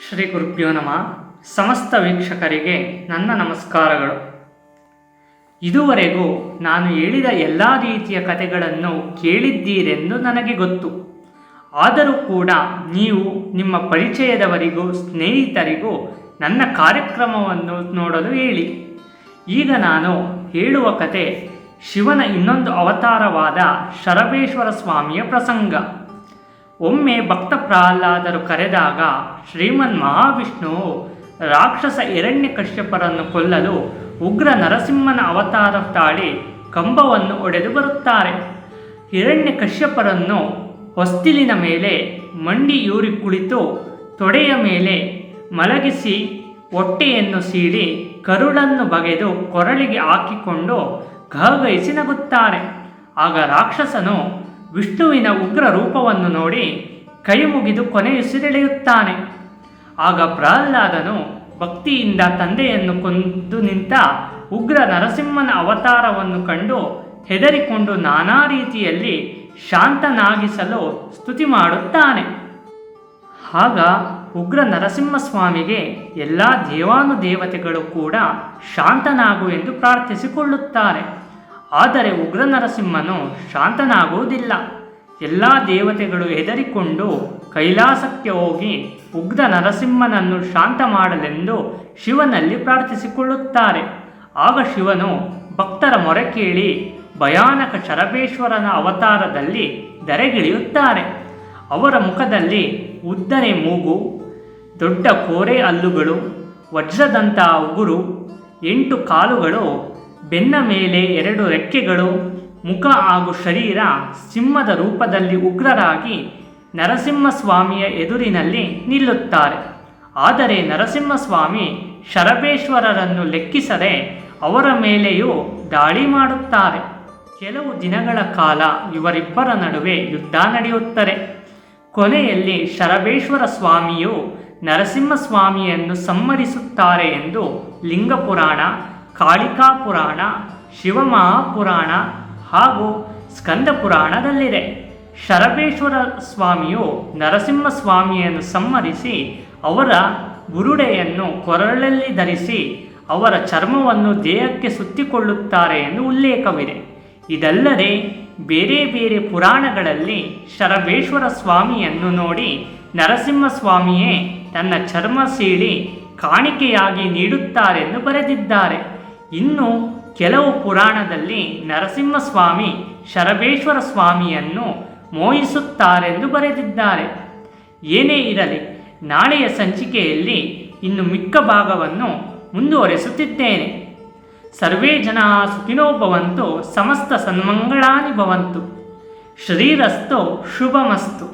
ಶ್ರೀ ಗುರುಭ್ಯೋ ನಮಃ. ಸಮಸ್ತ ವೀಕ್ಷಕರಿಗೆ ನನ್ನ ನಮಸ್ಕಾರಗಳು. ಇದುವರೆಗೂ ನಾನು ಹೇಳಿದ ಎಲ್ಲ ರೀತಿಯ ಕಥೆಗಳನ್ನು ಕೇಳಿದ್ದೀರೆಂದು ನನಗೆ ಗೊತ್ತು. ಆದರೂ ಕೂಡ ನೀವು ನಿಮ್ಮ ಪರಿಚಯದವರಿಗೂ ಸ್ನೇಹಿತರಿಗೂ ನನ್ನ ಕಾರ್ಯಕ್ರಮವನ್ನು ನೋಡಲು ಹೇಳಿ. ಈಗ ನಾನು ಹೇಳುವ ಕತೆ ಶಿವನ ಇನ್ನೊಂದು ಅವತಾರವಾದ ಶರಬೇಶ್ವರ ಸ್ವಾಮಿಯ ಪ್ರಸಂಗ. ಒಮ್ಮೆ ಭಕ್ತ ಪ್ರಹ್ಲಾದರು ಕರೆದಾಗ ಶ್ರೀಮನ್ ಮಹಾವಿಷ್ಣುವು ರಾಕ್ಷಸ ಹಿರಣ್ಯಕಶ್ಯಪರನ್ನು ಕೊಲ್ಲಲು ಉಗ್ರ ನರಸಿಂಹನ ಅವತಾರ ತಾಳಿ ಕಂಬವನ್ನು ಒಡೆದು ಬರುತ್ತಾರೆ. ಹಿರಣ್ಯಕಶ್ಯಪರನ್ನು ಹೊಸ್ತಿಲಿನ ಮೇಲೆ ಮಂಡಿಯೂರಿ ಕುಳಿತು ತೊಡೆಯ ಮೇಲೆ ಮಲಗಿಸಿ ಹೊಟ್ಟೆಯನ್ನು ಸೀಳಿ ಕರುಳನ್ನು ಬಗೆದು ಕೊರಳಿಗೆ ಹಾಕಿಕೊಂಡು ಘಗೈಸಿ ನಗುತ್ತಾರೆ. ಆಗ ರಾಕ್ಷಸನು ವಿಷ್ಣುವಿನ ಉಗ್ರ ರೂಪವನ್ನು ನೋಡಿ ಕೈ ಮುಗಿದು ಕೊನೆಯುಸಿರೆಳೆಯುತ್ತಾನೆ. ಆಗ ಪ್ರಹ್ಲಾದನು ಭಕ್ತಿಯಿಂದ ತಂದೆಯನ್ನು ಕೊಂದು ನಿಂತ ಉಗ್ರ ನರಸಿಂಹನ ಅವತಾರವನ್ನು ಕಂಡು ಹೆದರಿಕೊಂಡು ನಾನಾ ರೀತಿಯಲ್ಲಿ ಶಾಂತನಾಗಿಸಲು ಸ್ತುತಿ ಮಾಡುತ್ತಾನೆ. ಆಗ ಉಗ್ರ ನರಸಿಂಹಸ್ವಾಮಿಗೆ ಎಲ್ಲ ದೇವಾನುದೇವತೆಗಳು ಕೂಡ ಶಾಂತನಾಗು ಎಂದು ಪ್ರಾರ್ಥಿಸಿಕೊಳ್ಳುತ್ತಾರೆ. ಆದರೆ ಉಗ್ರ ನರಸಿಂಹನು ಶಾಂತನಾಗುವುದಿಲ್ಲ. ಎಲ್ಲ ದೇವತೆಗಳು ಹೆದರಿಕೊಂಡು ಕೈಲಾಸಕ್ಕೆ ಹೋಗಿ ಉಗ್ರ ನರಸಿಂಹನನ್ನು ಶಾಂತ ಮಾಡಲೆಂದು ಶಿವನಲ್ಲಿ ಪ್ರಾರ್ಥಿಸಿಕೊಳ್ಳುತ್ತಾರೆ. ಆಗ ಶಿವನು ಭಕ್ತರ ಮೊರೆ ಕೇಳಿ ಭಯಾನಕ ಶರಬೇಶ್ವರನ ಅವತಾರದಲ್ಲಿ ಧರೆಗಿಳಿಯುತ್ತಾರೆ. ಅವರ ಮುಖದಲ್ಲಿ ಉದ್ದನೆ ಮೂಗು, ದೊಡ್ಡ ಕೋರೆ ಹಲ್ಲುಗಳು, ವಜ್ರದಂತಹ ಉಗುರು, 8 ಕಾಲುಗಳು, ಬೆನ್ನ ಮೇಲೆ 2 ರೆಕ್ಕೆಗಳು, ಮುಖ ಹಾಗೂ ಶರೀರ ಸಿಂಹದ ರೂಪದಲ್ಲಿ ಉಗ್ರರಾಗಿ ನರಸಿಂಹಸ್ವಾಮಿಯ ಎದುರಿನಲ್ಲಿ ನಿಲ್ಲುತ್ತಾರೆ. ಆದರೆ ನರಸಿಂಹಸ್ವಾಮಿ ಶರಬೇಶ್ವರರನ್ನು ಲೆಕ್ಕಿಸದೆ ಅವರ ಮೇಲೆಯೂ ದಾಳಿ ಮಾಡುತ್ತಾರೆ. ಕೆಲವು ದಿನಗಳ ಕಾಲ ಇವರಿಬ್ಬರ ನಡುವೆ ಯುದ್ಧ ನಡೆಯುತ್ತದೆ. ಕೊನೆಯಲ್ಲಿ ಶರಬೇಶ್ವರ ಸ್ವಾಮಿಯು ನರಸಿಂಹಸ್ವಾಮಿಯನ್ನು ಸಂಹರಿಸುತ್ತಾರೆ ಎಂದು ಲಿಂಗಪುರಾಣ, ಕಾಳಿಕಾ ಪುರಾಣ, ಶಿವಮಹಾಪುರಾಣ ಹಾಗೂ ಸ್ಕಂದ ಪುರಾಣದಲ್ಲಿದೆ. ಶರಬೇಶ್ವರ ಸ್ವಾಮಿಯು ನರಸಿಂಹಸ್ವಾಮಿಯನ್ನು ಸಂಹರಿಸಿ ಅವರ ಬುರುಡೆಯನ್ನು ಕೊರಳಲ್ಲಿ ಧರಿಸಿ ಅವರ ಚರ್ಮವನ್ನು ದೇಹಕ್ಕೆ ಸುತ್ತಿಕೊಳ್ಳುತ್ತಾರೆ ಎಂದು ಉಲ್ಲೇಖವಿದೆ. ಇದಲ್ಲದೆ ಬೇರೆ ಬೇರೆ ಪುರಾಣಗಳಲ್ಲಿ ಶರಬೇಶ್ವರ ಸ್ವಾಮಿಯನ್ನು ನೋಡಿ ನರಸಿಂಹಸ್ವಾಮಿಯೇ ತನ್ನ ಚರ್ಮ ಸೀಳಿ ಕಾಣಿಕೆಯಾಗಿ ನೀಡುತ್ತಾರೆಂದು ಬರೆದಿದ್ದಾರೆ. ಇನ್ನು ಕೆಲವು ಪುರಾಣದಲ್ಲಿ ನರಸಿಂಹಸ್ವಾಮಿ ಶರಬೇಶ್ವರ ಸ್ವಾಮಿಯನ್ನು ಮೋಹಿಸುತ್ತಾರೆಂದು ಬರೆದಿದ್ದಾರೆ. ಏನೇ ಇರಲಿ, ನಾಳೆಯ ಸಂಚಿಕೆಯಲ್ಲಿ ಇನ್ನು ಮಿಕ್ಕ ಭಾಗವನ್ನು ಮುಂದುವರೆಸುತ್ತಿದ್ದೇನೆ. ಸರ್ವೇ ಜನಾ ಸುಖಿನೋ ಭವಂತು, ಸಮಸ್ತ ಸನ್ಮಂಗಳಾನಿ ಭವಂತು. ಶ್ರೀರಸ್ತು ಶುಭಮಸ್ತು.